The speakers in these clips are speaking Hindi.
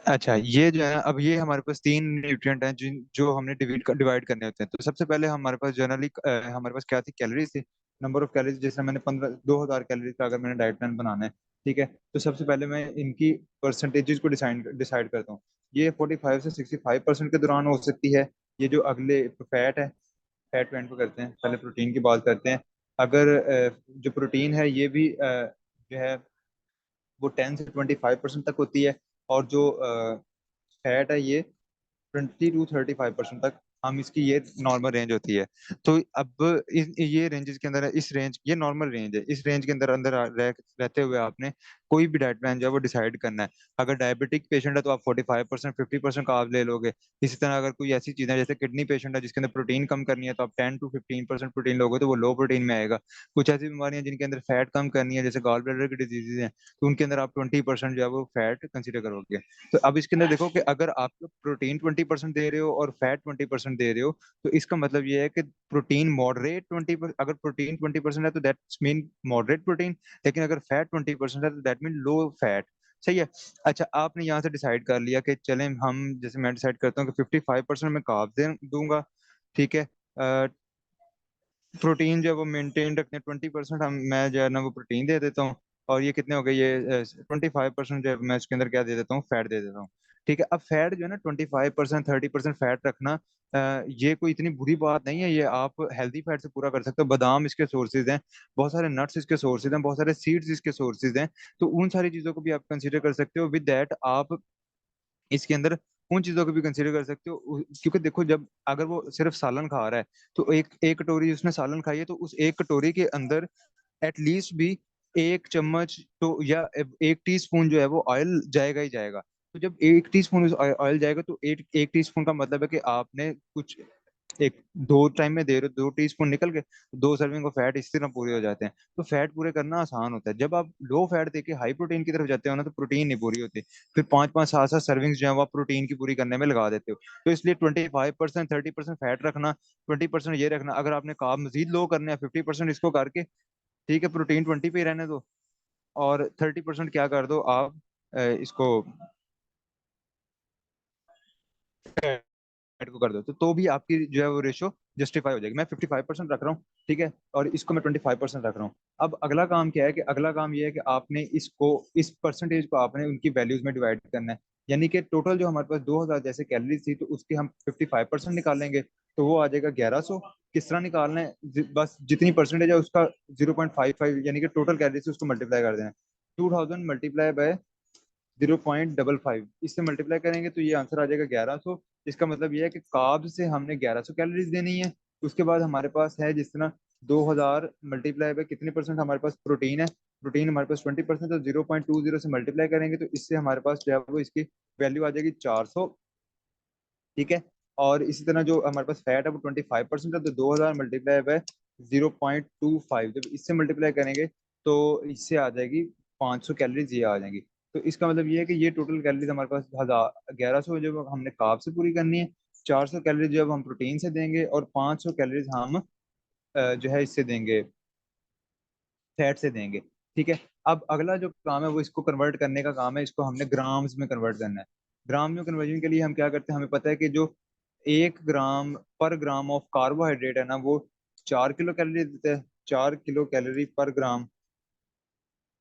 अच्छा, ये जो है ना, अब ये हमारे पास तीन न्यूट्रिएंट हैं जिन जो हमने डिवाइड करने होते हैं। तो सबसे पहले हमारे पास जनरली हमारे पास क्या थी, कैलोरीज थी। नंबर ऑफ कैलोरीज, जैसे मैंने 15 2000 कैलोरीज का अगर मैंने डाइट प्लान बनाना है, ठीक है, तो सबसे पहले मैं इनकी परसेंटेजेस को डिसाइड डिसाइड करता हूँ। ये 45 से 65% के दौरान हो सकती है। ये जो अगले फैट है, फैट पॉइंट पे करते हैं, पहले प्रोटीन की बात करते हैं। अगर जो प्रोटीन है ये भी जो है वो 10 से 25% तक होती है। और जो फैट है ये 20 to 35% तक हम इसकी ये नॉर्मल रेंज होती है। तो अब ये रेंजेस के अंदर है, इस रेंज, ये नॉर्मल रेंज है, इस रेंज के अंदर अंदर रहते हुए आपने कोई भी डाइट प्लान जो है वो डिसाइड करना है। अगर डायबिटिक पेशेंट है तो आप 45% 50% कार्ब ले लोगे। इसी तरह अगर कोई ऐसी चीज है जैसे किडनी पेशेंट है जिसके अंदर प्रोटीन कम करनी है, तो आप 10 to 15% प्रोटीन लोगे, तो वो लो प्रोटीन में आएगा। कुछ ऐसी बीमारियां जिनके अंदर फैट कम करनी है, जैसे गॉल ब्लैडर की डिजीजेज हैं, तो उनके अंदर आप 20% जो है वो फैट कंसिडर करोगे। तो अब इसके अंदर देखो कि अगर आप प्रोटीन 20% दे रहे हो और फैट 20% दे रहे हो, तो इसका मतलब ये है कि प्रोटीन मॉडरेट 20, अगर प्रोटीन 20% है तो दैट्स मीन मॉडरेट प्रोटीन। लेकिन अगर फैट 20% है तो दैट मीन लो फैट। सही है। अच्छा, आपने यहाँ से डिसाइड कर लिया कि चलें हम, जैसे मैं डिसाइड करता हूँ कि 55% मैं कार्ब दे दूंगा, ठीक है। प्रोटीन जो है वो मेंटेन रखने 20% हम, मैं जो है ना वो प्रोटीन दे देता हूँ। और ये कितने हो गए, ये 25% जो है मैं इसके अंदर क्या दे देता हूँ, फैट दे देता हूँ। ठीक है। अब फैट जो है ना 25% 30% फैट रखना, ये कोई इतनी बुरी बात नहीं है। ये आप हेल्दी फैट से पूरा कर सकते हो। बादाम इसके सोर्सेज हैं, बहुत सारे नट्स इसके सोर्सेज हैं, बहुत सारे सीड्स इसके सोर्सेज हैं। तो उन सारी चीजों को भी आप कंसिडर कर सकते हो। विद दैट आप इसके अंदर उन चीजों को भी कंसीडर कर सकते हो। क्योंकि देखो, जब अगर वो सिर्फ सालन खा रहा है, तो एक एक कटोरी उसने सालन खाई है, तो उस एक कटोरी के अंदर एटलीस्ट भी एक चम्मच तो या एक टीस्पून जो है वो ऑयल जाएगा ही जाएगा। तो जब एक टीस्पून ऑयल जाएगा, तो एक एक टीस्पून का मतलब है कि आपने कुछ एक दो टाइम में दे रहे हो, 2 टीस्पून निकल के 2 सर्विंग ऑफ फैट इस तरह पूरे हो जाते हैं। तो फैट पूरे करना आसान होता है। जब आप लो फैट देके हाई प्रोटीन की तरफ जाते हो ना, तो प्रोटीन नहीं पूरी होती। फिर 5 5 7 7 सर्विंग्स जो है वो आप प्रोटीन की पूरी करने में लगा देते हो। तो इसलिए 25% 30% फैट रखना, 20% ये रखना। अगर आपने कार्ब मजीद लो करने हैं, 50% इसको करके, ठीक है, प्रोटीन 20 पे ही रहने दो। और 30% क्या कर दो आप, इसको फैट को कर दो, तो भी आपकी जो है वो रेशो जस्टिफाई हो जाएगी। मैं 55% रख रहा हूँ, ठीक है, और इसको मैं 25% रख रहा हूँ। अब अगला काम क्या है, कि अगला काम ये है कि आपने इसको, इस परसेंटेज को आपने उनकी वैल्यूज में डिवाइड करना है। यानी कि टोटल जो हमारे पास 2000 जैसे कैलोरीज थी, तो उसके हम 55% निकालेंगे, तो वो आ जाएगा 1100। किस तरह निकालना है, बस जितनी परसेंटेज है उसका 0.55, यानी कि टोटल कैलोरीज से उसको मल्टीप्लाई कर देना है। 2000 मल्टीप्लाई बाय 0.55, इससे मल्टीप्लाई करेंगे तो ये आंसर आ जाएगा 1100। इसका मतलब ये है कि कार्ब से हमने 1100 कैलोरीज देनी है। उसके बाद हमारे पास है जिस तरह 2000 मल्टीप्लाई बाय कितने परसेंट हमारे पास प्रोटीन है, प्रोटीन हमारे पास 20%, तो 0.20 से मल्टीप्लाई करेंगे तो इससे हमारे पास जो है वो इसकी वैल्यू आ जाएगी 400। ठीक है। और इसी तरह जो हमारे पास फैट है वो 25% है, तो 2000 मल्टीप्लाई बाय 0.25, जब इससे मल्टीप्लाई करेंगे तो इससे आ जाएगी 500 कैलोरीज, ये आ जाएंगी। तो इसका मतलब ये है कि ये टोटल कैलोरीज हमारे पास 1100 जो हमने कार्ब से पूरी करनी है, 400 कैलोरीज जो हम प्रोटीन से देंगे, और 500 कैलोरीज हम जो है इससे देंगे, फैट से देंगे। ठीक है। अब अगला जो काम है वो इसको कन्वर्ट करने का काम है। इसको हमने ग्राम्स में कन्वर्ट करना है। ग्राम में कन्वर्जन के लिए हम क्या करते हैं, हमें पता है कि जो 1 ग्राम पर ग्राम ऑफ कार्बोहाइड्रेट है ना, वो 4 किलो कैलोरी देता है, 4 किलो कैलोरी पर ग्राम।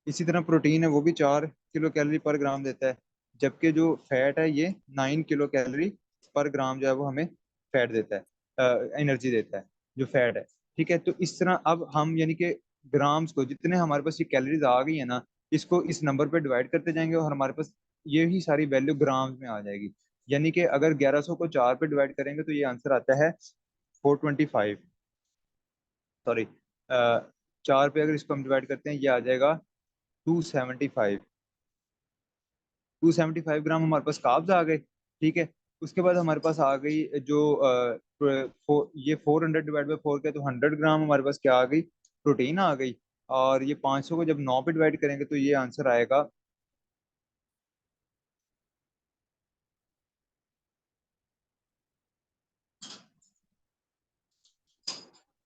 इसी तरह प्रोटीन है वो भी 4 किलो कैलोरी पर ग्राम देता है। जबकि जो फैट है ये 9 किलो कैलोरी पर ग्राम जो है वो हमें फैट देता है, एनर्जी देता है, जो फैट है। ठीक है। तो इस तरह अब हम, यानी कि ग्राम्स को, जितने हमारे पास ये कैलोरीज आ गई है ना, इसको इस नंबर पे डिवाइड करते जाएंगे और हमारे पास ये ही सारी वैल्यू ग्राम्स में आ जाएगी। यानी कि अगर 1100 को 4 पे डिवाइड करेंगे तो ये आंसर आता है 425। सॉरी, 4 पे अगर इसको हम डिवाइड करते हैं, ये आ जाएगा 275। 275 ग्राम हमारे पास कार्ब्स आ गए। ठीक है। उसके बाद हमारे पास आ गई जो ये 400 डिवाइड बाई 4 का, तो 100 ग्राम हमारे पास क्या आ गई, प्रोटीन आ गई। और ये 500 को जब 9 पे डिवाइड करेंगे तो ये आंसर आएगा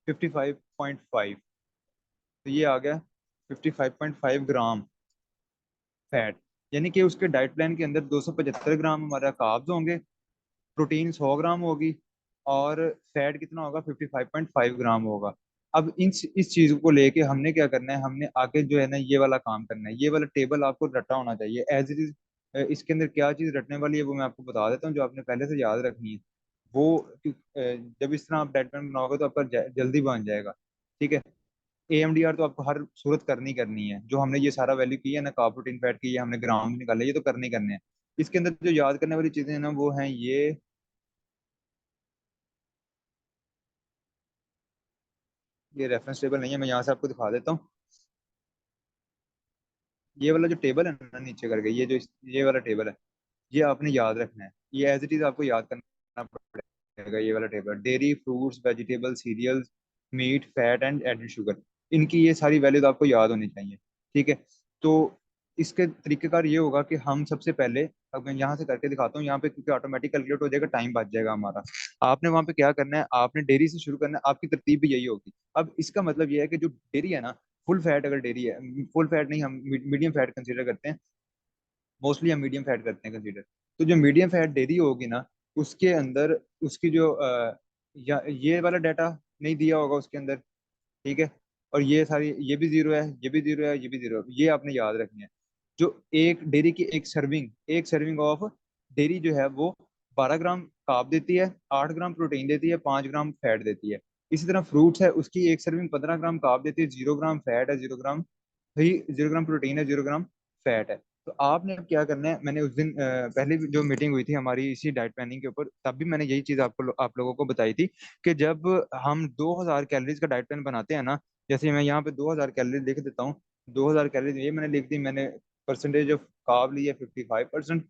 55.5। तो ये आ गया 55.5 ग्राम फैट। यानी कि उसके डाइट प्लान के अंदर 275 ग्राम हमारा कार्ब्स होंगे, प्रोटीन 100 ग्राम होगी, और फैट कितना होगा, 55.5 ग्राम होगा। अब इन इस चीज को लेके हमने क्या करना है, हमने आगे जो है ना ये वाला काम करना है। ये वाला टेबल आपको रटा होना चाहिए एज इट इज। इसके अंदर क्या चीज रटने वाली है वो मैं आपको बता देता हूँ, जो आपने पहले से याद रखनी है। वो जब इस तरह आप डाइट प्लान बनाओगे तो आपका जल्दी बन जाएगा। ठीक है। AMDR तो आपको हर सूरत करनी करनी है। जो हमने ये सारा वैल्यू की है ना, कार्ब प्रोटीन फैट की, ये हमने ग्राम निकाले, ये तो करने ही करने हैं। इसके अंदर जो याद करने वाली चीजें हैं ना वो हैं ये रेफरेंस टेबल नहीं है, मैं यहाँ से आपको दिखा देता हूँ। ये वाला जो टेबल है ना नीचे करके, ये वाला टेबल है, ये आपने याद रखना है। ये एज इट इज आपको याद करना पड़ेगा। ये वाला table, dairy, fruits, vegetable, cereals, meat, fat and added sugar, इनकी ये सारी वैल्यूज आपको याद होनी चाहिए। ठीक है। तो इसके तरीकेकार ये होगा कि हम सबसे पहले, अब मैं यहाँ से करके दिखाता हूँ यहाँ पे, क्योंकि ऑटोमेटिक कैलकुलेट हो जाएगा, टाइम बच जाएगा हमारा। आपने वहां पे क्या करना है, आपने डेयरी से शुरू करना है, आपकी तरतीब भी यही होगी। अब इसका मतलब ये है कि जो डेयरी है ना, फुल फैट अगर डेयरी है, फुल फैट नहीं, हम मीडियम फैट कंसीडर करते हैं, मोस्टली हम मीडियम फैट करते हैं कंसीडर। तो जो मीडियम फैट डेयरी होगी ना, उसके अंदर उसकी जो ये वाला डाटा नहीं दिया होगा उसके अंदर। ठीक है। और ये सारी, ये भी जीरो है, ये भी जीरो है, ये भी जीरो है, ये आपने याद रखनी है। जो एक डेयरी की एक सर्विंग ऑफ डेयरी जो है वो 12 ग्राम कार्ब देती है, 8 ग्राम प्रोटीन देती है, 5 ग्राम फैट देती है। इसी तरह फ्रूट्स है, उसकी एक सर्विंग 15 ग्राम कार्ब देती है, 0 ग्राम फैट है, 0 ग्राम, भाई 0 ग्राम प्रोटीन है, 0 ग्राम फैट है। तो आपने अब क्या करना है, मैंने उस दिन पहले भी जो मीटिंग हुई थी हमारी इसी डाइट प्लानिंग के ऊपर, तब भी मैंने यही चीज आप लोगों को बताई थी कि जब हम 2000 कैलोरीज का डाइट प्लान बनाते हैं ना, जैसे मैं यहाँ पे 2000 कैलोरी लिख देता हूँ। 2000 कैलोरीज ये मैंने लिख दी, मैंने परसेंटेज ऑफ कार्ब ली है 55%,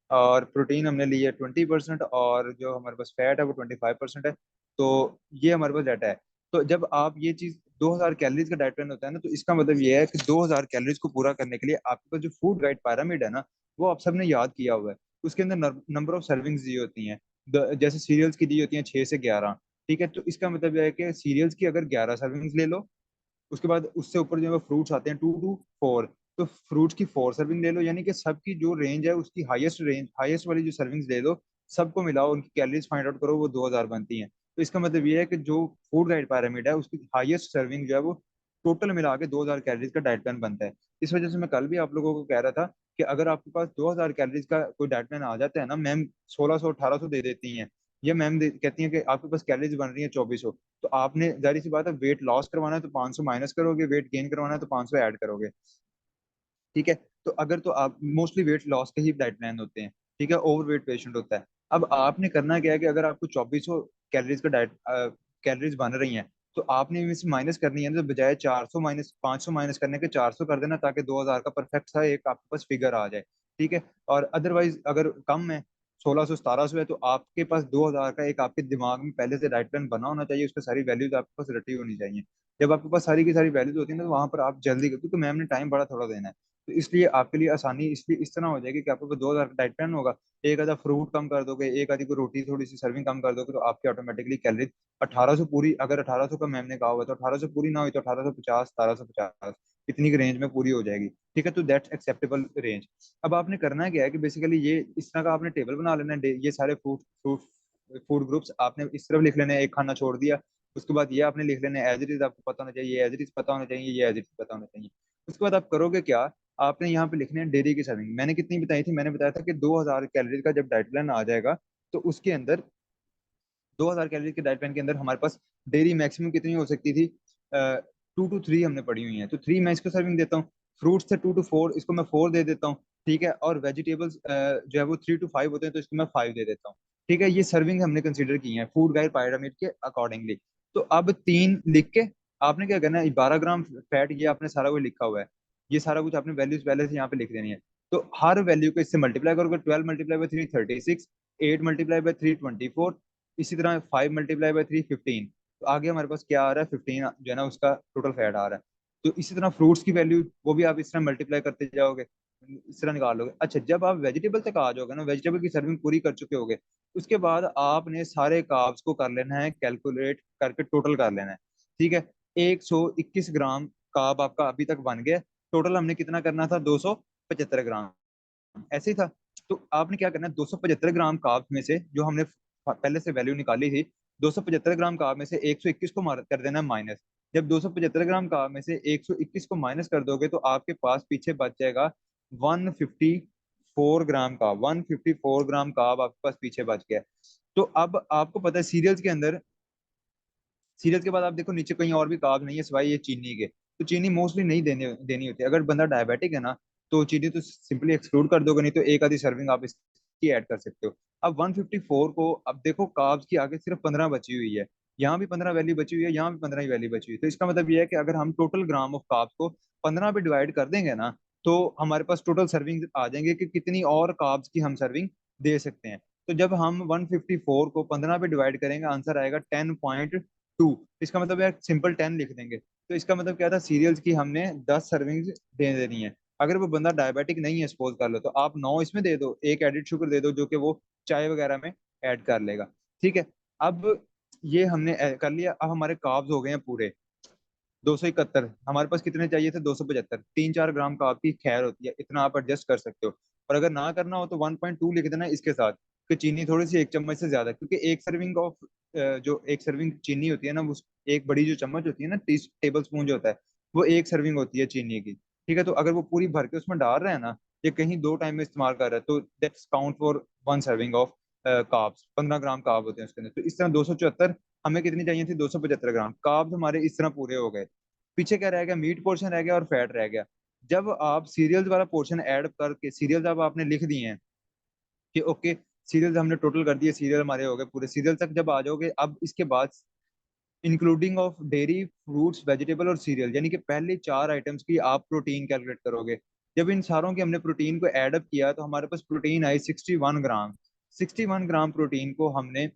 और प्रोटीन हमने ली है 20%, और जो हमारे पास फैट है वो 25% है। तो ये हमारे पास डाटा है। तो जब आप ये चीज 2000 कैलोरीज का डाइट प्लान होता है ना, तो इसका मतलब ये है कि 2000 कैलोरीज को पूरा करने के लिए आपके पास जो फूड गाइड पैरामिड है ना, वो आप सबने याद किया हुआ है। उसके अंदर नंबर ऑफ सर्विंग्स दी होती हैं। जैसे सीरियल्स की दी होती हैं 6 से 11। ठीक है। तो इसका मतलब यह है कि सीरियल्स की अगर 11 सर्विंग्स ले लो, उसके बाद उससे ऊपर जो है फ्रूट्स आते हैं 2 to 4, तो फ्रूट्स की 4 सर्विंग ले लो, यानी कि सबकी जो रेंज है उसकी हाईएस्ट वाली जो सर्विंग्स ले लो, सबको मिलाओ, उनकी कैलोरीज फाइंड आउट करो, वो 2000 बनती हैं। तो इसका मतलब ये है कि जो फूड डाइट पैरामिड है उसकी हाईएस्ट सर्विंग जो है वो टोटल मिला के 2000 कैलोरीज का डाइट प्लान बनता है। इस वजह से मैं कल भी आप लोगों को कह रहा था कि अगर आपके पास 2000 कैलोरीज का कोई डाइट प्लान आ जाता है ना, मैम 1600 1800 दे देती हैं, ये मैम कहती हैं कि आपके पास कैलोरीज बन रही है 2400, तो आपने जाहिर सी बात है वेट लॉस करवाना है तो 500 माइनस करोगे, वेट गेन करवाना है तो 500 ऐड करोगे। ठीक है। तो अगर तो आप मोस्टली वेट लॉस के ही डाइट प्लान होते हैं। ठीक है। ओवर वेट पेशेंट होता है। अब आपने करना क्या है कि अगर आपको 2400 कैलोरीज का डाइट कैलोरीज बन रही हैं, तो आपने इनमें माइनस करनी है ना, तो बजाय 400 माइनस 500 माइनस करने के 400 कर देना, ताकि 2000 का परफेक्ट सा एक आपके पास फिगर आ जाए। ठीक है। और अदरवाइज अगर कम है, 1600 1700 है, तो आपके पास 2000 का एक आपके दिमाग में पहले से डाइट प्लान बना होना चाहिए, उसकी सारी वैल्यूज आपके पास रटी होनी चाहिए। जब आपके पास सारी की सारी वैल्यूज होती है ना, तो वहां पर आप जल्दी, क्योंकि मैम ने टाइम बड़ा थोड़ा देना है, तो इसलिए आपके लिए आसानी इसलिए इस तरह हो जाएगी कि आपके पास 2000 का डाइट प्लान होगा, एक आधा फ्रूट कम कर दोगे, एक आधी को रोटी थोड़ी सी सर्विंग कम कर दोगे, तो आपकी ऑटोमेटिकली कैलोरी 1800 पूरी, अगर 1800 का मैम ने कहा हुआ तो 1800 पूरी ना हुई तो 1850 1750, इतनी की रेंज में पूरी हो जाएगी। ठीक है। तो दैट्स एक्सेप्टेबल रेंज। अब आपने करना क्या है कि बेसिकली ये इस तरह का आपने टेबल बना लेना है, ये सारे फ्रूट फ्रूट फूड ग्रुप्स आपने इस तरफ लिख लेने हैं, एक खाना छोड़ दिया। उसके बाद ये आपने लिख लेना है एज इट इज, आपको पता होना चाहिए, एज इट इज पता होना चाहिए, ये एज इट इज पता होना चाहिए। उसके बाद आप करोगे क्या, आपने यहाँ पे लिखने हैं डेयरी की सर्विंग। मैंने कितनी बताई थी, मैंने बताया था कि 2000 कैलोरी का जब डाइट प्लान आ जाएगा, तो उसके अंदर 2000 कैलोरी के डाइट प्लान के अंदर हमारे पास डेयरी मैक्सिमम कितनी हो सकती थी, 2 to 3 हमने पढ़ी हुई है, तो 3 मैं इसको सर्विंग देता हूँ। फ्रूट्स थे 2 to 4, इसको मैं 4 दे देता हूँ। ठीक है। और वेजिटेबल्स जो है वो 3 to 5 होते हैं, तो इसको मैं 5 दे देता हूँ। ठीक है। ये सर्विंग हमने कंसिडर की है फूड गाइड पायरामिड के अकॉर्डिंगली। तो अब 3 लिख के आपने क्या करना है, 12 ग्राम फैट, ये आपने सारा कुछ लिखा हुआ है, ये सारा कुछ आपने वैल्यूज पहले से यहाँ पे लिख देनी है। तो हर वैल्यू को इससे मल्टीप्लाई करोगे, 12 × 3 = 36, 8 × 3 = 24, इसी तरह 5 × 3 = 15। तो आगे हमारे पास क्या आ रहा है, 15 जो है ना उसका टोटल फैट आ रहा है। तो इसी तरह फ्रूट्स की वैल्यू वो भी आप इस तरह मल्टीप्लाई करते जाओगे, इस तरह निकाल लोगे। अच्छा, जब आप वेजिटेबल तक आ जाओगे ना, वेजिटेबल की सर्विंग पूरी कर चुके होगे, उसके बाद आपने सारे कार्ब्स को कर लेना है, कैलकुलेट करके टोटल कर लेना है। ठीक है। 121 ग्राम कार्ब आपका अभी तक बन गया। टोटल हमने कितना करना था, 275 ग्राम। ऐसे ही था। तो आपने क्या करना है, 275 ग्राम कार्ब में से जो हमने पहले से वैल्यू निकाली थी, 275 ग्राम कार्ब में से 121 को कर देना है माइनस। जब 275 ग्राम कार्ब में से 121 को माइनस कर दोगे तो आपके पास पीछे बच जाएगा 154 ग्राम का, 154 ग्राम कार्ब आपके पास पीछे बच गया। तो अब आपको पता है सीरियल्स के अंदर, सीरियल्स के बाद आप देखो नीचे कहीं और भी कार्ब नहीं है सिवाय ये चीनी के। तो चीनी मोस्टली नहीं देनी देनी होती है। अगर बंदा डायबिटिक है ना, तो चीनी तो सिंपली एक्सक्लूड कर दोगे, नहीं तो एक आधी सर्विंग आप इसकी ऐड कर सकते हो। अब 154 को, अब देखो कार्ब्स की आगे सिर्फ 15 बची हुई है, यहाँ भी 15 वैल्यू बची हुई है, यहाँ भी 15 ही वैल्यू बची हुई है। तो इसका मतलब ये है कि अगर हम टोटल ग्राम ऑफ कार्ब्स को 15 पे डिवाइड कर देंगे ना, तो हमारे पास टोटल सर्विंग आ जाएंगे कि कितनी और कार्ब्स की हम सर्विंग दे सकते हैं। तो जब हम 154 को 15 पे डिवाइड करेंगे, आंसर आएगा 10.2। इसका मतलब यार सिंपल 10 लिख देंगे। तो इसका मतलब क्या था, सीरियल्स की हमने 10 सर्विंग्स दे देनी है। अगर वो बंदा डायबिटिक नहीं है सपोज कर लो, तो आप 9 इसमें दे दो, एक एडिड शुगर दे दो जो कि वो चाय वगैरह में ऐड कर लेगा। ठीक है। अब ये हमने कर लिया। अब हमारे कार्ब्स हो गए हैं पूरे 271। हमारे पास कितने चाहिए थे, 275। 3-4 ग्राम का आपकी खैर होती है, इतना आप एडजस्ट कर सकते हो। और अगर ना करना हो तो 1.2 लिख देना इसके साथ, कि चीनी थोड़ी सी एक चम्मच से ज्यादा, क्योंकि एक सर्विंग ऑफ जो एक सर्विंग चीनी होती है ना, वो एक बड़ी जो चम्मच होती है ना, 30 टेबल स्पून जो होता है, वो एक सर्विंग होती है चीनी की। ठीक है। तो अगर वो पूरी भर के उसमें डाल रहे हैं ना, ये कहीं 2 टाइम में इस्तेमाल कर रहा है, तो that's count for one serving of carbs. 15 gram carb होते हैं उसके अंदर। तो इस तरह 274, हमें कितनी चाहिए थी, 275 ग्राम कार्ब्स हमारे इस तरह पूरे हो गए। पीछे क्या रह गया, मीट पोर्शन रह गया और फैट रह गया। जब आप सीरियल्स वाला पोर्शन ऐड करके, सीरियल्स अब आपने लिख दिए हैं कि ओके, सीरियल्स हमने टोटल कर दिए, सीरियल हमारे हो गए पूरे, सीरियल तक जब आ जाओगे, अब इसके बाद including of dairy, fruits, vegetable और सीरियल, यानी कि पहले 4 आइटम्स की आप प्रोटीन कैलकुलेट करोगे। जब इन सारों की हमने प्रोटीन को एड अप किया, तो हमारे पास प्रोटीन आई 61 ग्राम। 61 ग्राम प्रोटीन को हमने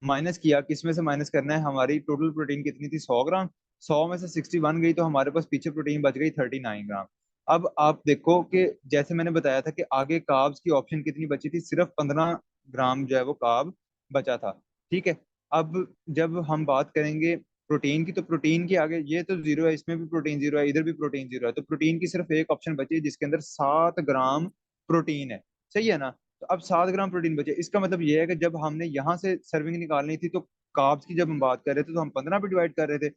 माइनस किया, किसमें से माइनस करना है, हमारी टोटल प्रोटीन कितनी थी, 100 ग्राम। 100 में से 61 गई, तो हमारे पास पीछे प्रोटीन बच गई 39 ग्राम। अब आप देखो कि जैसे मैंने बताया था कि आगे कार्ब्स की ऑप्शन कितनी बची थी, सिर्फ 15 ग्राम जो है वो कार्ब बचा था। ठीक है। अब जब हम बात करेंगे प्रोटीन की, तो प्रोटीन की आगे ये तो जीरो है, इसमें भी प्रोटीन जीरो है, इधर भी प्रोटीन जीरो है, तो प्रोटीन की सिर्फ एक ऑप्शन बची है जिसके अंदर 7 ग्राम प्रोटीन है। सही है ना। तो अब 7 ग्राम प्रोटीन बचे, इसका मतलब ये है कि जब हमने यहाँ से सर्विंग निकालनी थी, तो कार्ब्स की जब हम बात कर रहे थे तो हम 15 पे डिवाइड कर रहे थे।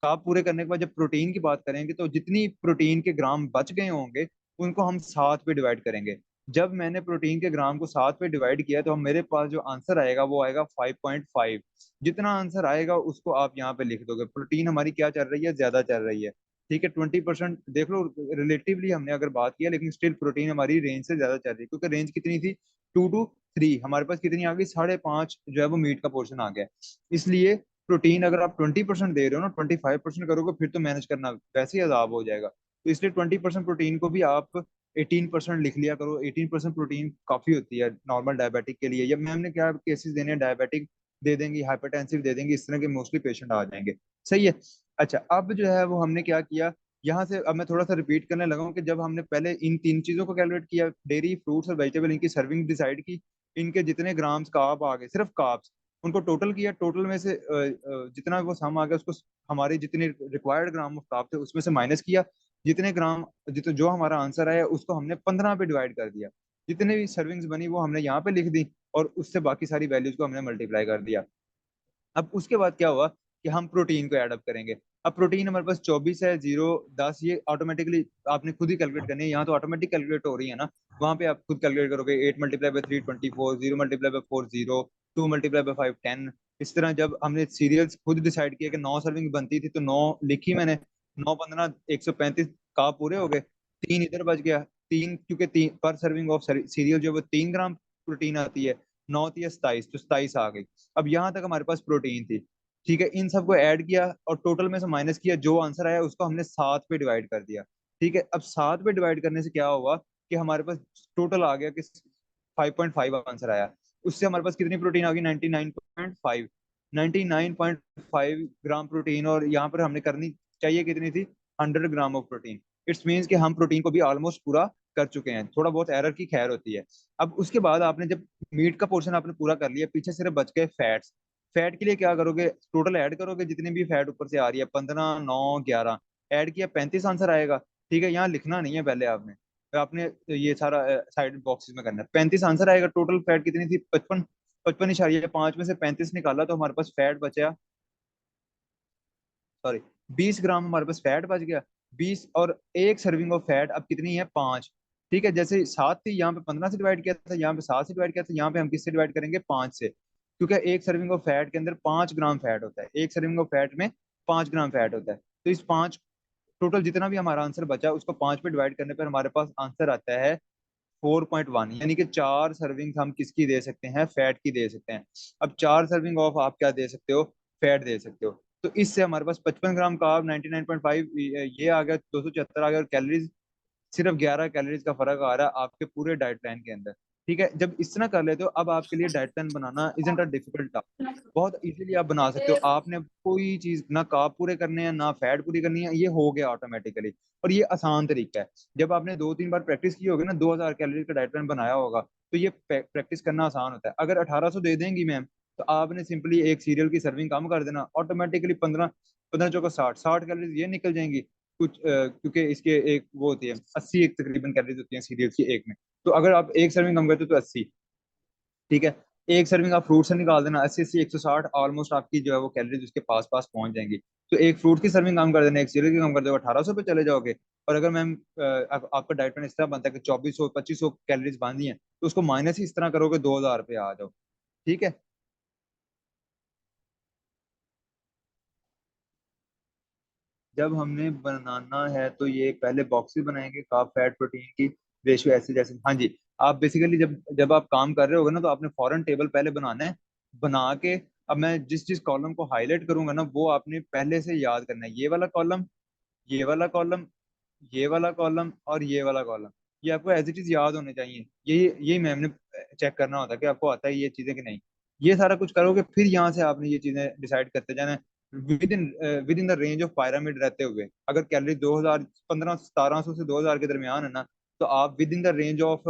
कार्ब पूरे करने के बाद जब प्रोटीन की बात करेंगे, तो जितनी प्रोटीन के ग्राम बच गए होंगे, उनको हम 7 पे डिवाइड करेंगे। जब मैंने प्रोटीन के ग्राम को 7 पे डिवाइड किया, तो मेरे पास जो आंसर आएगा वो आएगा 5.5। जितना आंसर आएगा उसको आप यहाँ पे लिख दोगे। प्रोटीन हमारी क्या चल रही है, ज्यादा चल रही है। ठीक है। 20% देख लो, रिलेटिवली हमने अगर बात किया, लेकिन स्टिल प्रोटीन हमारी रेंज से ज्यादा चल रही है, क्योंकि रेंज कितनी थी, 2 to 3, हमारे पास कितनी आ गई, 5.5 जो है वो मीट का पोर्शन आ गया। इसलिए प्रोटीन अगर आप 20% दे रहे हो ना, 25% करोगे, फिर तो मैनेज करना वैसे ही अजाब हो जाएगा। तो इसलिए 20% प्रोटीन को भी आप 18% लिख लिया करो। 18% प्रोटीन काफी होती है नॉर्मल डायबिटिक के लिए। या मैम ने क्या केसेस देने हैं, डायबिटिक दे देंगी, हाइपरटेंसिव दे देंगी, इस तरह के मोस्टली पेशेंट आ जाएंगे। सही है। अच्छा, अब जो है वो हमने क्या किया, यहाँ से अब मैं थोड़ा सा रिपीट करने लगा हूँ कि जब हमने पहले इन 3 चीजों को कैलकुलेट किया, डेयरी, फ्रूट्स और वेजिटेबल, इनकी सर्विंग डिसाइड की, इनके जितने ग्राम्स कार्ब आ गए, सिर्फ कार्ब्स, उनको टोटल किया, टोटल में से जितना वो सम आ गया उसको, हमारे जितने रिक्वायर्ड ग्राम ऑफ कार्ब थे उसमें से माइनस किया, जितने ग्राम, जितने जो हमारा आंसर आया उसको हमने 15 पे डिवाइड कर दिया, जितने भी सर्विंग्स बनी वो हमने यहाँ पे लिख दी, और उससे बाकी सारी वैल्यूज को हमने मल्टीप्लाई कर दिया। अब उसके बाद क्या हुआ कि हम प्रोटीन को ऐड अप करेंगे। अब प्रोटीन हमारे पास 24 है, 0, 10, ये ऑटोमेटिकली आपने खुद ही कैलकुलेट करनी है। यहाँ तो ऑटोमेटिक कैलकुलेट हो रही है ना, वहां पे आप खुद कैलकुलेट करोगे। 8 × 3 = 24, 0 × 4 = 0, 2 × 5 = 10। इस तरह जब हमने सीरियल्स खुद डिसाइड किया कि 9 सर्विंग बनती थी, तो 9 लिखी मैंने। 9 × 15 = 135 का पूरे हो गए। 3 इधर बच गया। 3, क्योंकि 3 पर सर्विंग ऑफ सीरियल जो है वो 3 ग्राम प्रोटीन आती है, 9 × 3 = 27, तो 27 आ गई। अब यहाँ तक हमारे पास प्रोटीन थी। ठीक है। इन सबको ऐड किया और टोटल में से माइनस किया, जो आंसर आया उसको हमने 7 पे डिवाइड कर दिया। ठीक है। अब 7 पे डिवाइड करने से क्या हुआ कि हमारे पास टोटल आ गया कि 5.5 आंसर आया। उससे हमारे पास कितनी प्रोटीन आ गई, 99.5। 99.5 ग्राम प्रोटीन, और यहाँ पर हमने करनी चाहिए कितनी थी, 100 gram of protein. It's means कि हम प्रोटीन को भी ऑलमोस्ट पूरा कर चुके हैं, थोड़ा बहुत एरर की खैर होती है। अब उसके बाद आपने जब मीट का पोर्शन आपने पूरा कर लिया, पीछे सिर्फ बच गए फैट्स। फैट के लिए क्या करोगे, टोटल ऐड करोगे जितनी भी फैट ऊपर से आ रही है, 15, 9, 11, ऐड किया 35 आंसर आएगा। ठीक है। यहाँ लिखना नहीं है पहले आपने, आपने ये सारा साइड बॉक्सेस में करना है। 35 आंसर आएगा। टोटल फैट कितनी थी? 55। 55.5 में से 35 निकाला तो हमारे पास फैट बचा, सॉरी, 20 ग्राम हमारे पास फैट बच गया। 20 और एक सर्विंग ऑफ फैट अब कितनी है? 5। ठीक है, जैसे 7 थी, यहाँ पे 15 से डिवाइड किया था, यहाँ पे 7 से डिवाइड किया था, यहाँ पे हम किससे डिवाइड करेंगे? 5 से, क्योंकि एक सर्विंग ऑफ फैट के अंदर 5 ग्राम फैट होता है। एक सर्विंग ऑफ फैट में 5 ग्राम फैट होता है। तो इस 5, टोटल जितना भी हमारा आंसर बचा उसको 5 पे डिवाइड करने पर हमारे पास आंसर आता है 4.1, यानी कि 4 सर्विंग हम किसकी दे सकते हैं? फैट की दे सकते हैं। अब 4 सर्विंग ऑफ आप क्या दे सकते हो? फैट दे सकते हो। तो इससे हमारे पास 55 ग्राम कार्ब, 99.5 ये आ गया, 276 आ गया, और कैलोरीज सिर्फ 11 कैलोरीज का फर्क आ रहा है आपके पूरे डाइट प्लान के अंदर। ठीक है, जब इस तरह कर लेते हो, अब आपके लिए diet plan banana isn't a difficult task. बहुत इजीली आप बना सकते हो। आपने कोई चीज ना कार्ब पूरे करने हैं ना फैट पूरी करनी है, ये हो गया ऑटोमेटिकली। और ये आसान तरीका है। जब आपने 2-3 बार प्रैक्टिस की होगी ना, 2000 कैलोरी का डाइट प्लान बनाया होगा, तो ये प्रैक्टिस करना आसान होता है। अगर 1800 दे देंगी मैम, तो आपने सिंपली एक सीरियल की सर्विंग कम कर देना, ऑटोमेटिकली 15, 15 चौका 60, 60 कैलोरीज ये निकल जाएंगी। कुछ क्योंकि इसके एक वो होती है 80 एक तकरीबन कैलोरीज होती है सीरियल की एक में। तो अगर आप एक सर्विंग कम करते हो तो 80। ठीक है, एक सर्विंग आप फ्रूट से निकाल देना, 80 80 160, ऑलमोस्ट आपकी जो है वो कैलोरीज उसके पास पास पहुंच जाएंगी। तो एक फ्रूट की सर्विंग कम कर देना, एक सीरियल की कम कर दो, 1800 पे चले जाओगे। और अगर मैम आपका डाइट प्लान इस तरह बनता है कि 2400 2500 कैलोरीज बांधी है, तो उसको माइनस ही इस तरह करोगे, 2000 पे आ जाओ। ठीक है। जब हमने बनाना है तो ये पहले बॉक्सेस बनाएंगे, कार्ब फैट प्रोटीन की रेशियो ऐसे जैसे, हाँ जी। आप बेसिकली जब जब आप काम कर रहे होगे ना, तो आपने फॉरन टेबल पहले बनाना है। बना के अब मैं जिस जिस कॉलम को हाईलाइट करूंगा ना, वो आपने पहले से याद करना है। ये वाला कॉलम, ये वाला कॉलम, ये वाला कॉलम और ये वाला कॉलम, ये आपको एज इट इज याद होने चाहिए। यही मैम ने चेक करना होता है कि आपको आता है ये चीजें कि नहीं। ये सारा कुछ करोगे, फिर यहाँ से आपने ये चीजें डिसाइड करते जाना है, with in the range of pyramid रहते हुए। अगर कैलोरी 2000, 15 1700 से 2000 के दरमियान है ना, तो आप with in the range of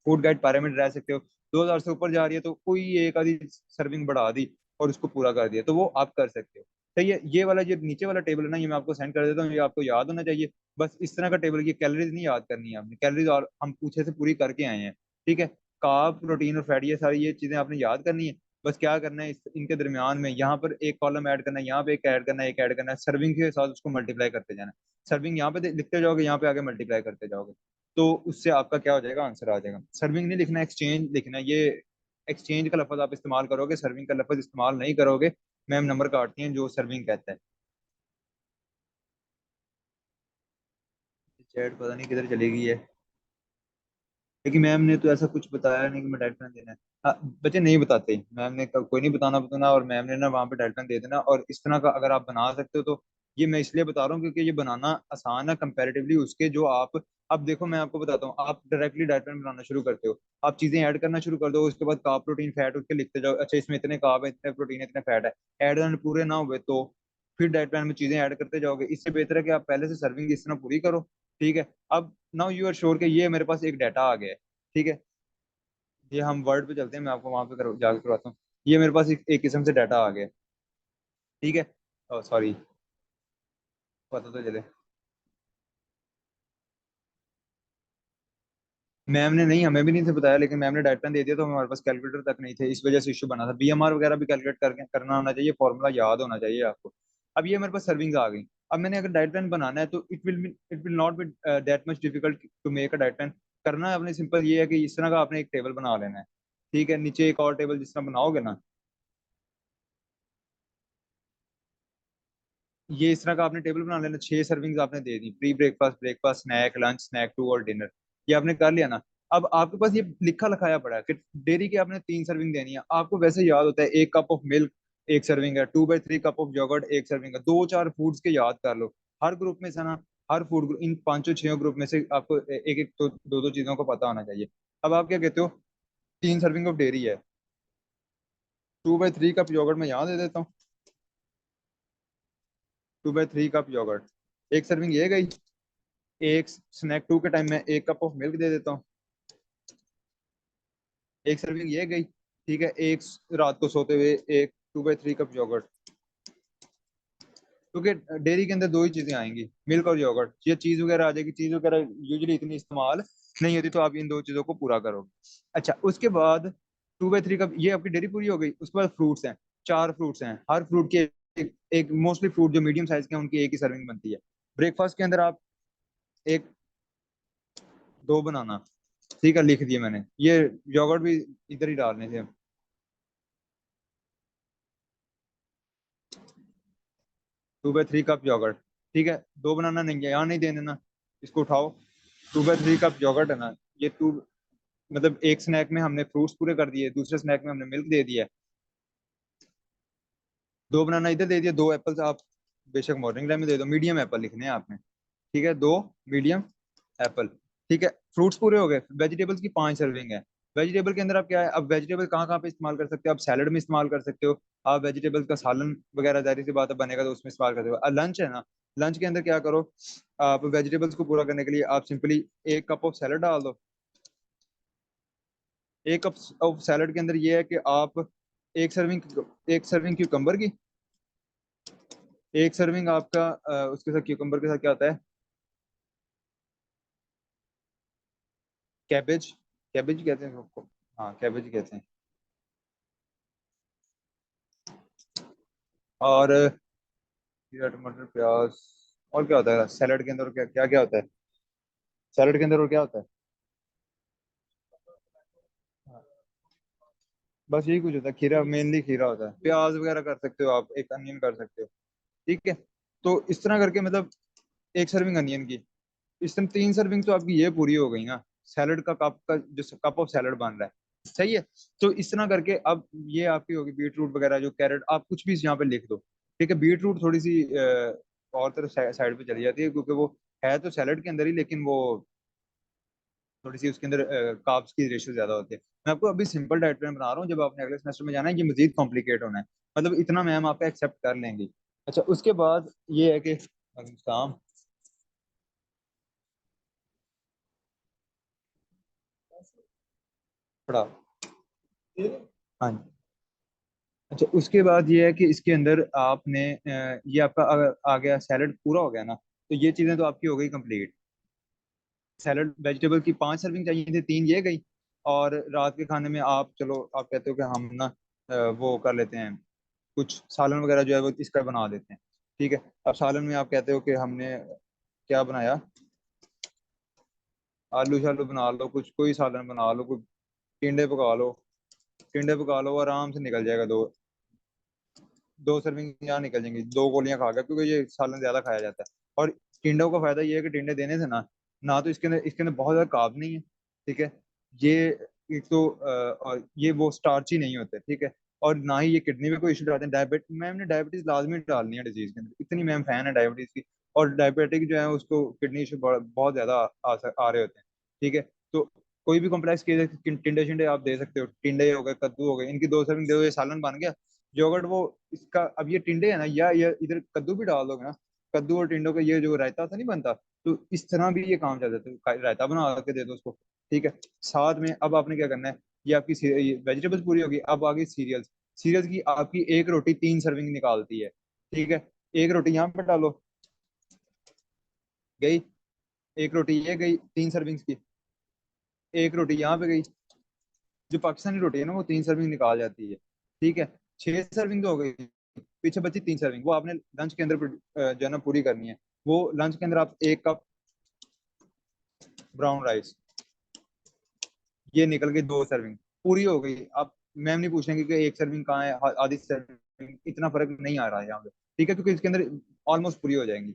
food guide pyramid रह सकते हो। 2000 से ऊपर जा रही है तो कोई एक आधी सर्विंग बढ़ा दी और उसको पूरा कर दिया, तो वो आप कर सकते हो। सही है। ये वाला जो नीचे वाला टेबल है ना, ये मैं आपको सेंड कर देता हूँ, ये आपको याद होना चाहिए। बस इस तरह का टेबल, ये कैलोरीज नहीं याद करनी है आपने, कैलोरीज और हम पूछे से पूरी करके आए हैं। ठीक है, कार्ब प्रोटीन और फैट, ये सारी ये चीजें आपने याद करनी है। बस क्या करना है, इनके दरमियान में यहाँ पर एक कॉलम ऐड करना है, यहाँ पे एक ऐड करना है, एक ऐड करना है, सर्विंग के साथ उसको मल्टीप्लाई करते जाना है। सर्विंग यहाँ पे लिखते जाओगे, यहाँ पे आगे मल्टीप्लाई करते जाओगे, तो उससे आपका क्या हो जाएगा? आंसर आ जाएगा। सर्विंग नहीं लिखना, एक्सचेंज लिखना है। ये एक्सचेंज का लफज आप इस्तेमाल करोगे, सर्विंग का लफज इस्तेमाल नहीं करोगे। मैम नंबर काटती हैं जो सर्विंग कहता है। चैट पता नहीं किधर चली गई है, लेकिन मैम ने तो ऐसा कुछ बताया नहीं कि मैं डाइट प्लान देना है। हाँ, बच्चे नहीं बताते, मैम ने कोई नहीं बताना बताना, और मैम ने ना वहाँ पे डाइट प्लान दे देना। और इस तरह का अगर आप बना सकते हो तो ये मैं इसलिए बता रहा हूँ क्योंकि ये बनाना आसान है कंपैरेटिवली उसके जो आप। अब देखो मैं आपको बताता हूँ, आप डायरेक्टली डाइट प्लान बनाना शुरू करते हो, आप चीजें ऐड करना शुरू कर दो, उसके बाद कार्ब प्रोटीन फैट उसके लिखते जाओ, अच्छा इसमें इतने कार्ब है, इतने प्रोटीन है, इतने फैट है, ऐड पूरे ना हुए तो फिर डाइट प्लान में चीजें ऐड करते जाओगे। इससे बेहतर है कि आप पहले से सर्विंग इस तरह पूरी करो। ठीक है। अब नाउ यू आर श्योर कि ये मेरे पास एक डाटा आ गया है। ठीक है, ये हम वर्ड पे चलते हैं, मैं आपको वहां पे जाकर करवाता हूँ। ये मेरे पास एक किस्म से डाटा आ गया है। ठीक है, सॉरी, पता तो चले। मैम ने नहीं, हमें भी नहीं थे बताया, लेकिन मैम ने डाइट प्लान दे दिया तो हमारे पास कैलकुलेटर तक नहीं थे, इस वजह से इशू बना था। बीएमआर वगैरह भी कैलकुलेट करके करना होना चाहिए, फॉर्मूला याद होना चाहिए आपको। अब ये मेरे पास सर्विंग्स आ गई। अब मैंने अगर डाइट प्लान बनाना है तो it will not be that much difficult to make a diet plan. करना है अपने सिंपल, ये है कि इस तरह का आपने एक टेबल बना लेना है। ठीक है, नीचे एक और टेबल जिस तरह बनाओगे ना, ये इस तरह का आपने टेबल बना लेना। 6 सर्विंग्स आपने दे दी, pre breakfast, breakfast, snack, lunch, snack two और डिनर, ये आपने कर लिया ना। अब आपके पास ये लिखा लिखाया पड़ा है कि डेरी की आपने 3 सर्विंग देनी है। आपको वैसे याद होता है, 1 कप ऑफ मिल्क एक सर्विंग है, 2/3 कप ऑफ योगर्ट एक सर्विंग है, दो चार फूड्स के याद कर लो। हर ग्रुप में से ना, हर फूड ग्रुप, इन पांचों छह ग्रुप में से आपको एक एक तो दो दो चीजों को पता होना चाहिए। अब आप क्या कहते हो, 3 सर्विंग ऑफ डेयरी है, 2/3 कप योगर्ट मैं यहाँ दे देता हूँ, 2/3 कप योगर्ट, एक सर्विंग ये गई। एक स्नैक टू के टाइम में 1 कप ऑफ मिल्क दे देता हूँ, एक सर्विंग ये गई। ठीक है, एक रात को सोते हुए एक 2/3 कप योगर्ट। क्योंकि डेयरी के अंदर दो ही चीजें आएंगी, मिल्क और योगर्ट, ये चीज वगैरह आ जाएगी, चीज वगैरह यूजुअली इतनी इस्तेमाल नहीं होती, तो आप इन दो चीजों को पूरा करोगे। अच्छा, उसके बाद 2/3 कप ये आपकी डेयरी पूरी हो गई। उसके बाद फ्रूट्स हैं, 4 फ्रूट्स हैं, हर फ्रूट के एक मोस्टली फ्रूट जो मीडियम साइज के हैं उनकी एक ही सर्विंग बनती है। ब्रेकफास्ट के अंदर आप एक दो बनाना, ठीक है, लिख दिए मैंने ये। योगर्ट भी इधर ही डालने थे। 2/3 कप योगर्ट, ठीक है, दो बनाना नहीं है, यहाँ नहीं दे देना, इसको उठाओ। 2/3 कप योगर्ट है ना, ये टू, मतलब एक स्नैक में हमने फ्रूट्स पूरे कर दिए, दूसरे स्नैक में हमने मिल्क दे दिया। दो बनाना इधर दे दिया, दो एप्पल्स आप बेशक मॉर्निंग टाइम में दे दो, मीडियम एप्पल लिखने हैं आपने, ठीक है, दो मीडियम एप्पल। ठीक है, फ्रूट्स पूरे हो गए। वेजिटेबल्स की 5 सर्विंग है। वेजिटेबल के अंदर आप क्या है, अब वेजिटेबल कहाँ कहाँ पे इस्तेमाल कर सकते हो, आप सैलड में इस्तेमाल कर सकते हो, आप वेजिटेबल्स का सालन वगैरह जारी सी बात है बनेगा तो उसमें इस्तेमाल कर सकते हो। लंच है ना, लंच के अंदर क्या करो, आप वेजिटेबल्स को पूरा करने के लिए आप सिंपली 1 कप ऑफ सैलड डाल दो। 1 कप ऑफ सैलड के अंदर ये है कि आप एक सर्विंग क्यूकम्बर की, एक सर्विंग आपका उसके साथ क्यूकम्बर के साथ क्या होता है, कैबेज, कैबेज कहते हैं उसको, हाँ कैबेज कहते हैं। और खीरा टमाटर प्याज, और क्या होता है सैलड के अंदर, क्या क्या क्या होता है सैलड के अंदर, और क्या होता है? हाँ, बस यही कुछ होता है, खीरा मेनली खीरा होता है, प्याज वगैरह कर सकते हो आप, एक अनियन कर सकते हो। ठीक है, तो इस तरह करके मतलब एक सर्विंग अनियन की, इस तरह 3 सर्विंग तो आपकी ये पूरी हो गई ना, सैलड का कप का जो कप ऑफ सैलड बन रहा है। सही है, तो इस तरह करके अब ये आपकी होगी बीट रूट वगैरह, जो कैरेट, आप कुछ भी यहाँ पे लिख दो। ठीक है, बीट रूट थोड़ी सी और तरफ साइड पे चली जाती है, क्योंकि वो है तो सैलड के अंदर ही, लेकिन वो थोड़ी सी उसके अंदर कार्ब्स की रेशियो ज्यादा होती है। मैं आपको अभी सिंपल डाइट प्लान बना रहा हूँ, जब आपने अगले सेमेस्टर में जाना है ये मजीद कॉम्प्लिकेट होना है, मतलब इतना मैम आपका एक्सेप्ट कर लेंगी। अच्छा, उसके बाद ये है कि काम पड़ा, हाँ जी। अच्छा, उसके बाद ये है कि इसके अंदर आपने ये आपका अगर आ गया सैलड पूरा हो गया ना, तो ये चीजें तो आपकी हो गई कंप्लीट। सैलड वेजिटेबल की 5 सर्विंग चाहिए थी, 3 ये गई। और रात के खाने में आप चलो, आप कहते हो कि हम ना वो कर लेते हैं, कुछ सालन वगैरह जो है वो इसका बना देते हैं। ठीक है, अब सालन में आप कहते हो कि हमने क्या बनाया, आलू शालू बना लो, कुछ कोई सालन बना लो, कुछ टिंडे पका लो, टिंडे पका लो, आराम से निकल जाएगा। दो दो सर्विंग यहाँ निकल जाएंगी, दो गोलियां खा गया, क्योंकि ये सालन ज्यादा खाया जाता है। और टिंडों का फायदा ये है कि टिंडे देने से ना, ना तो इसके अंदर बहुत ज्यादा कार्ब नहीं है। ठीक है, ये एक तो और ये वो स्टार्ची नहीं होते। ठीक है, और ना ही ये किडनी में कोई इशू डालते हैं। मैम ने डायबिटीज लाजमी डालनी है डिजीज के अंदर, इतनी मैम फैन है डायबिटीज की। और डायबिटिक जो है उसको किडनी इशू बहुत ज्यादा आ रहे होते हैं। ठीक है, तो कोई भी कॉम्प्लेक्स केस, टिंडे शिंडे आप दे सकते हो, टिंडे हो गए, कद्दू हो गए, इनकी 2 सर्विंग दे दो, ये सालन बन गया। योगर्ट वो इसका, अब ये टिंडे है ना, या ये इधर कद्दू भी डाल दोगे ना, कद्दू और टिंडों का ये जो रायता था नहीं बनता, तो इस तरह भी ये काम चल जाता है, रायता बना के दे दो उसको। ठीक है, साथ में अब आपने क्या करना है, ये आपकी वेजिटेबल्स पूरी होगी, अब आ गई सीरियल्स। सीरियल्स की आपकी एक रोटी 3 सर्विंग निकालती है। ठीक है, एक रोटी यहाँ पे डालो, गई, एक रोटी ये गई 3 सर्विंग्स की, एक रोटी यहाँ पे गई। जो पाकिस्तानी रोटी है ना वो 3 सर्विंग निकाल जाती है। ठीक है, 6 सर्विंग तो हो गई, पीछे बची 3 सर्विंग, वो आपने लंच के अंदर जो है ना पूरी करनी है। वो लंच के अंदर आप 1 कप ब्राउन राइस, ये निकल गई 2 सर्विंग, पूरी हो गई। आप मैम नहीं पूछेंगे कि एक सर्विंग कहाँ है, आधी सर्विंग, इतना फर्क नहीं आ रहा है यहाँ पे। ठीक है, क्योंकि इसके अंदर ऑलमोस्ट पूरी हो जाएंगी।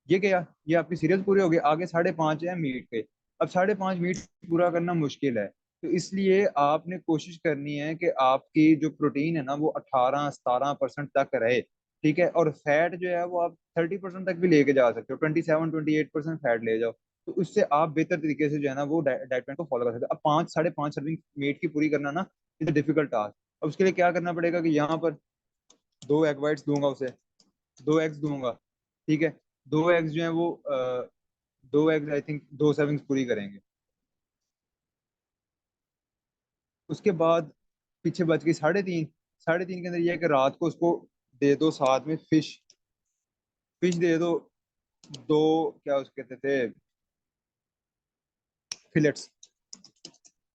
ये क्या, ये आपकी सीरियल पूरी हो गई, आगे 5.5 है मीट के। अब 5.5 मीट पूरा करना मुश्किल है, तो इसलिए आपने कोशिश करनी है कि आपकी जो प्रोटीन है ना वो 18-17% तक रहे। ठीक है, और फैट जो है वो आप 30% तक भी लेके जा सकते हो, 27-28% फैट ले जाओ। तो उससे आप बेहतर तरीके से जो है ना वो डाइट प्लान को फॉलो कर सकते हो। अब 5-5.5 सर्विंग मीट की पूरी करना ना, इज डिफिकल्ट टास्क। अब उसके लिए क्या करना पड़ेगा कि यहाँ पर 2 एग वाइट्स दूंगा उसे, 2 एग्स दूंगा। ठीक है, 2 एग्स जो है वो 2 एग्स आई थिंक 2 सर्विंग्स पूरी करेंगे। उसके बाद पीछे बच गई 3.5। 3.5 के अंदर ये है कि रात को उसको दे दो साथ में फिश, फिश दे दो, दो, क्या उसके कहते थे, फिलेट्स,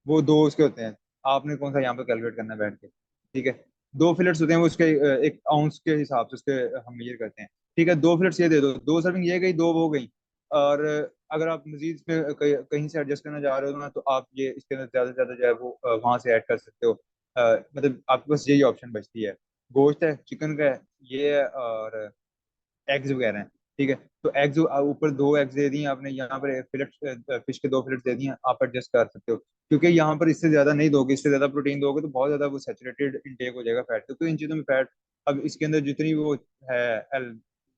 वो दो उसके होते हैं। आपने कौन सा यहाँ पे कैलकुलेट करना है बैठ के, ठीक है। दो फिलेट्स होते हैं वो उसके एक आउंस के हिसाब से उसके हम मेजर करते हैं, ठीक है। दो फिलेट्स ये दे दो, दो सर्विंग ये गई, दो वो गई। और अगर आप मजीद इसमें कहीं से एडजस्ट करना चाह रहे हो ना, तो आप ये इसके अंदर ज्यादा से ज्यादा जो है वो वहां से ऐड कर सकते हो। मतलब आपके पास यही ऑप्शन बचती है। गोश्त है, चिकन का है, ये है, और एग्स वगैरह हैं, ठीक है। तो एग्स ऊपर दो एग्स दे दिए आपने, यहाँ पर फिलेट फिश के दो फिलेट दे दिए, आप एडजस्ट कर सकते हो। क्योंकि यहाँ पर इससे ज्यादा नहीं दोगे, इससे ज्यादा प्रोटीन दोगे तो बहुत ज्यादा वो सैचुरेटेड इनटेक हो जाएगा फैट, तो इन चीजों में फैट, अब इसके अंदर जितनी वो है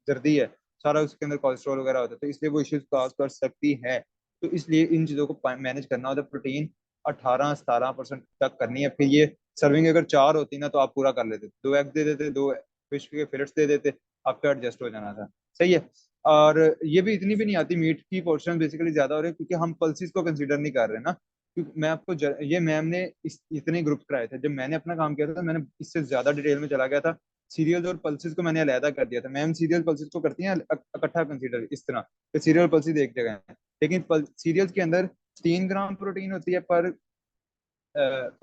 जर्दी है, सारा उसके अंदर कोलेस्ट्रॉल वगैरह होता है, तो इसलिए वो इश्यूज काज कर सकती है। तो इसलिए इन चीजों को मैनेज करना होता है। प्रोटीन 18-17% तक करनी है। फिर ये सर्विंग अगर चार होती ना तो आप पूरा कर लेते, दो एग दे देते, दो फिश के फिलेट्स दे देते, आपका एडजस्ट हो जाना था। सही है। और ये भी इतनी भी नहीं आती, मीट की पोर्शन बेसिकली ज्यादा हो रही है क्योंकि हम पल्सिस को कंसीडर नहीं कर रहे ना। क्योंकि मैं आपको ये मैम ने इतने ग्रुप कराए थे, जब मैंने अपना काम किया था तो मैंने इससे ज्यादा डिटेल में चला गया था। सीरियल्स और पल्सिस को मैंने अलहदा कर दिया था। मैम सीरियल पल्सिस को करती हैं इकट्ठा कंसीडर इस तरह कि सीरियल पल्सिस एक जगह है, लेकिन सीरियल्स के अंदर 3 ग्राम प्रोटीन होती है पर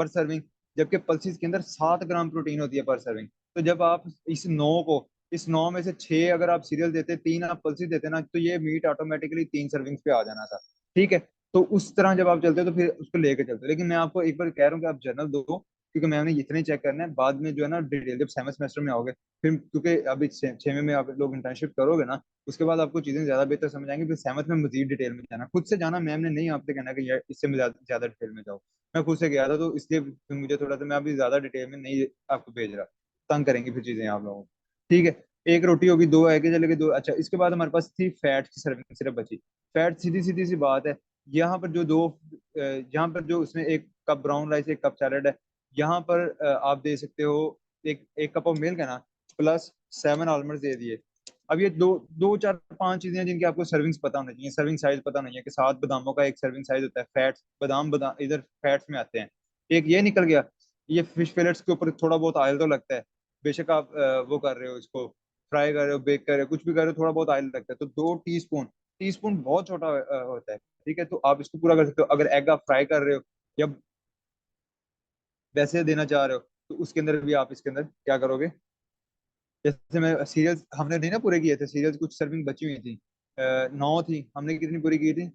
सर्विंग, जबकि पल्सिस के अंदर 7 ग्राम प्रोटीन होती है पर सर्विंग। तो जब आप इस 9 में से 6 अगर आप सीरियल देते, 3 आप पल्सिस देते ना, तो ये मीट ऑटोमेटिकली 3 सर्विंग्स पे आ जाना था, ठीक है। तो उस तरह जब आप चलते हो तो फिर उसको लेके चलते हो। लेकिन मैं आपको एक बार कह रहा हूँ कि आप जर्नल दो, क्योंकि मैंने इतने चेक करना है, बाद में जो है ना डिटेल जब 7th सेमेस्टर में आओगे, फिर क्योंकि अभी 6वें में आप लोग इंटर्नशिप करोगे ना, उसके बाद आपको चीजें ज्यादा बेहतर समझ आएंगी। फिर 7th में मजीद डिटेल में जाना, खुद से जाना, मैम ने नहीं आपसे कहना कि यार इससे ज्यादा डिटेल में जाओ। मैं खुद से गया था तो इसलिए फिर मुझे थोड़ा सा, मैं अभी ज्यादा डिटेल में नहीं आपको भेज रहा, तंग करेंगे फिर चीजें आप लोगों को, ठीक है। एक रोटी होगी, दो एग चले गए, दो। अच्छा, इसके बाद हमारे पास थी फैट की सर्विंग सिर्फ बची। फैट सीधी सीधी सी बात है, यहाँ पर जो यहाँ पर जो उसमें एक कप ब्राउन राइस, एक कप सैलड है, यहाँ पर आप दे सकते हो एक एक कप ऑफ मिल्क है ना, प्लस 7 आलमंड दे दिए। अब ये दो दो चार पांच चीजें हैं जिनकी आपको सर्विंग्स पता होनी चाहिए। सर्विंग साइज पता नहीं है कि 7 बादामों का एक सर्विंग साइज होता है, फैट्स बादाम बादाम इधर फैट्स में आते हैं। एक ये निकल गया। ये फिश फिलेट्स के ऊपर थोड़ा बहुत ऑयल तो लगता है, बेशक आप वो कर रहे हो, इसको फ्राई कर रहे हो, बेक कर रहे हो, कुछ भी कर रहे हो, थोड़ा बहुत ऑयल लगता है, तो 2 टीस्पून, टीस्पून बहुत छोटा होता है, ठीक है। तो आप इसको पूरा कर सकते हो। अगर एग आप फ्राई कर रहे हो या वैसे देना चाह रहे हो, तो उसके अंदर भी आप इसके अंदर क्या करोगे, जैसे मैं सीरियल्स हमने नहीं ना पूरे किए थे, सीरियल्स कुछ सर्विंग बची हुई थी, 9 थी, हमने कितनी पूरी की थी,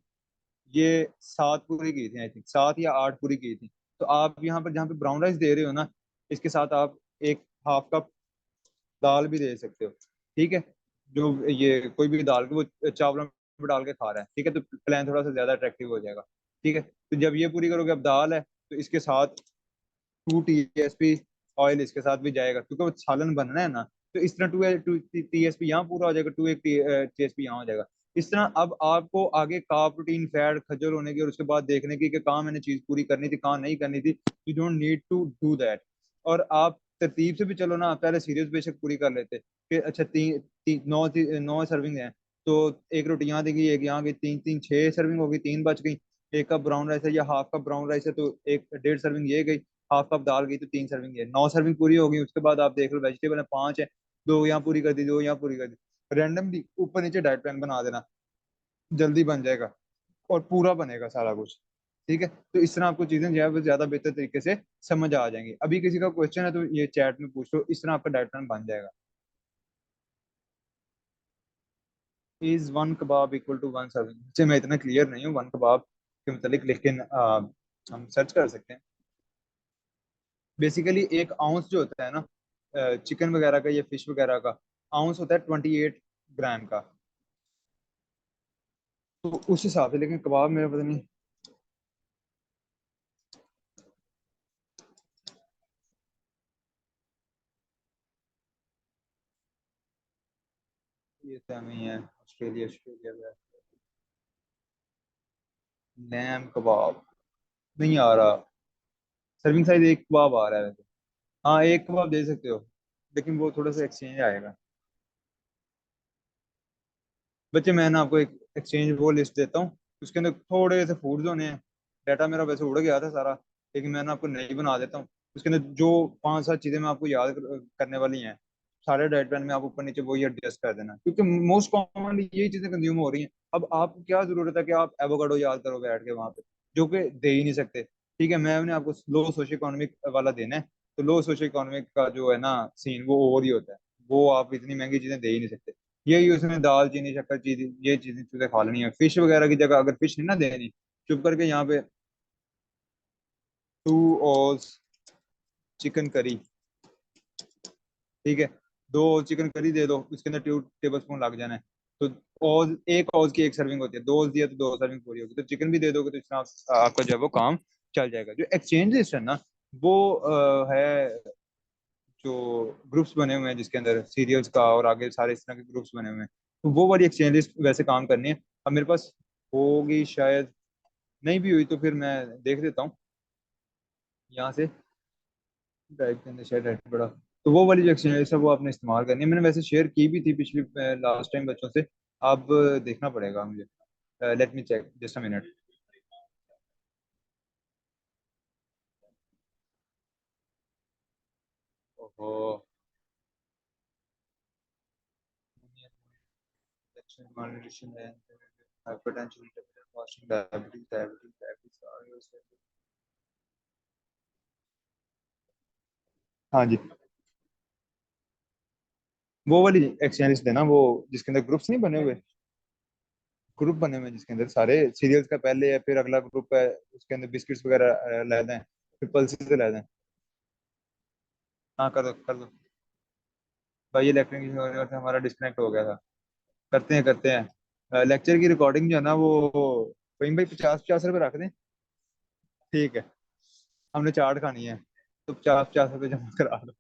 ये 7 पूरी की थी, आई थिंक 7 या 8 पूरी की थी। तो आप यहाँ पर जहाँ पे ब्राउन राइस दे रहे हो ना, इसके साथ आप एक हाफ कप दाल भी दे सकते हो, ठीक है। जो ये कोई भी दाल, वो चावलों में डाल के खा रहा है, ठीक है, तो प्लान थोड़ा सा ज्यादा अट्रैक्टिव हो जाएगा, ठीक है। तो जब ये पूरी करोगे, अब दाल है तो इसके साथ 2 TSP ऑयल इसके साथ भी जाएगा, क्योंकि वो सालन बनना है ना। तो इस तरह 2 TSP यहाँ पूरा हो जाएगा, 2 TSP यहाँ हो जाएगा। इस तरह अब आपको आगे का प्रोटीन फैट खजल होने की और उसके बाद देखने की कि कहाँ मैंने चीज पूरी करनी थी, कहाँ नहीं करनी थी, you don't need to do that. और आप तरतीब से भी चलो ना, पहले सीरीज बेशक पूरी कर लेते कि अच्छा नौ सर्विंग है, तो एक रोटी यहाँ देगी, एक यहाँ गई, तीन तीन 6 सर्विंग होगी, 3 बच गई। एक कप ब्राउन राइस है या हाफ कप ब्राउन राइस है, तो एक 1.5 सर्विंग ये गई, हाफ कप दाल गई, तो 3 सर्विंग है, 9 सर्विंग पूरी होगी। उसके बाद आप देख लो वेजिटेबल है 5 है, दो यहाँ पूरी कर दी, दो यहाँ पूरी कर दी। रैंडमली ऊपर नीचे डाइट प्लान बना देना, जल्दी बन जाएगा और पूरा बनेगा सारा कुछ, ठीक है। तो इस तरह आपको चीजें जो है वो ज्यादा बेहतर तरीके से समझ आ जाएंगी। अभी किसी का क्वेश्चन है तो ये चैट में पूछ लो, इस तरह आपका डाइट प्लान बन जाएगा। Is 1 kebab equal to 1 serving, मुझे मैं इतना क्लियर नहीं हूँ 1 कबाब के मतलब, लेकिन हम सर्च कर सकते हैं। बेसिकली एक आउंस जो होता है ना चिकन वगैरह का या फिश वगैरह का, आउंस होता है 28 ग्राम का। तो उस हिसाब से, लेकिन कबाब मेरा पता नहीं। ये तो हमें ही है, ऑस्ट्रेलिया ऑस्ट्रेलिया में। लैम कबाब नहीं आ रहा, सर्विंग साइज एक कबाब आ रहा है वैसे। हाँ, एक कबाब दे सकते हो, लेकिन वो थोड़ा सा एक्सचेंज आएगा। बच्चे मैं ना आपको एक एक्सचेंज वो लिस्ट देता हूँ, उसके अंदर थोड़े से फूड्स होने हैं। डाटा मेरा वैसे उड़ गया था सारा, लेकिन मैं ना आपको नहीं बना देता हूँ। उसके अंदर जो 5-7 चीजें मैं आपको याद करने वाली हैं, सारे डाइट प्लान में आप ऊपर नीचे वही एडजस्ट कर देना, क्योंकि मोस्ट कॉमनली यही चीजें कंज्यूम हो रही हैं। अब आप क्या जरूरत है कि आप एवोकाडो याद करो बैठ के वहां पे, जो कि दे ही नहीं सकते। ठीक है, मैंने आपको लो सोशो इकोनॉमिक वाला देना है, तो लो सोशो इकोनॉमिक का जो है ना सीन, वो और ही होता है। वो आप इतनी महंगी चीजें दे ही नहीं सकते। यही उसमें दाल चीनी शक्कर चीज, ये चीजें खा लेनी है। फिश वगैरह की जगह अगर फिश नहीं ना देनी, चुप करके यहाँ पे 2 ओज चिकन करी, ठीक है, 2 चिकन करी दे दो, इसके अंदर 2 टेबल स्पून लग जाना है। तो ओज, एक ओज की एक सर्विंग होती है, 2 ओज दिया तो 2 सर्विंग पूरी होगी। तो चिकन भी दे दोगे तो इसमें आपका जो है वो काम चल जाएगा। जो एक्सचेंज लिस्ट है ना, वो है जो ग्रुप्स बने हुए हैं जिसके अंदर सीरियल्स का और आगे सारे इस तरह के ग्रुप्स बने हुए हैं, तो वो वाली एक्सचेंज लिस्ट वैसे काम करनी है। अब मेरे पास होगी शायद, नहीं भी हुई तो फिर मैं देख देता हूँ यहाँ से, ड्राइव के अंदर शायद रहता बड़ा। तो वो वाली जो एक्सचेंज है वो आपने इस्तेमाल करनी है। मैंने वैसे शेयर की भी थी पिछली लास्ट टाइम बच्चों से। अब देखना पड़ेगा मुझे। Let me check just a minute. ओहो, malnutrition and hypertension, fasting, diabetes। हाँ जी, वो वाली एक्सचेंज देना, वो जिसके अंदर ग्रुप्स नहीं बने हुए, ग्रुप बने हुए हैं जिसके अंदर सारे सीरियल्स का पहले है, फिर अगला ग्रुप है, उसके अंदर बिस्किट्स वगैरह ले दें, फिर पल्सेस ले दें। हाँ कर दो कर दो। भाई ये लेक्चर की वजह से हमारा डिस्कनेक्ट हो गया था। करते हैं करते हैं। लेक्चर की रिकॉर्डिंग जो है ना वो वहीं भाई 50-50 रुपये रख दें। ठीक है, हमने चाट खानी है, तो 50-50 रुपये जमा करा दो।